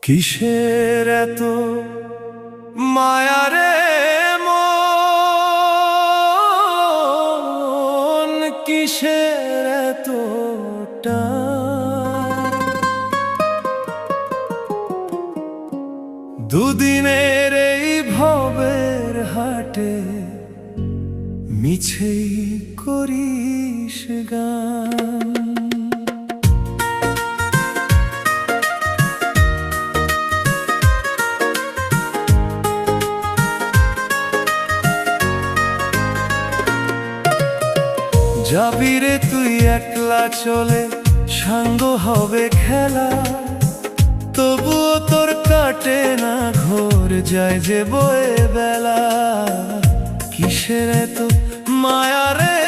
কিসের এত মায়া রে মন, কিসের এত টান? দুদিনের এই ভবের হাটে মিছেই করিস গান। যাবি রে তুই একলা চলে, সাঙ্গ হবে খেলা, তবুও তোর কাটে না ঘোর, যায় যে বয়ে বেলা। কিসের এত মায়া রে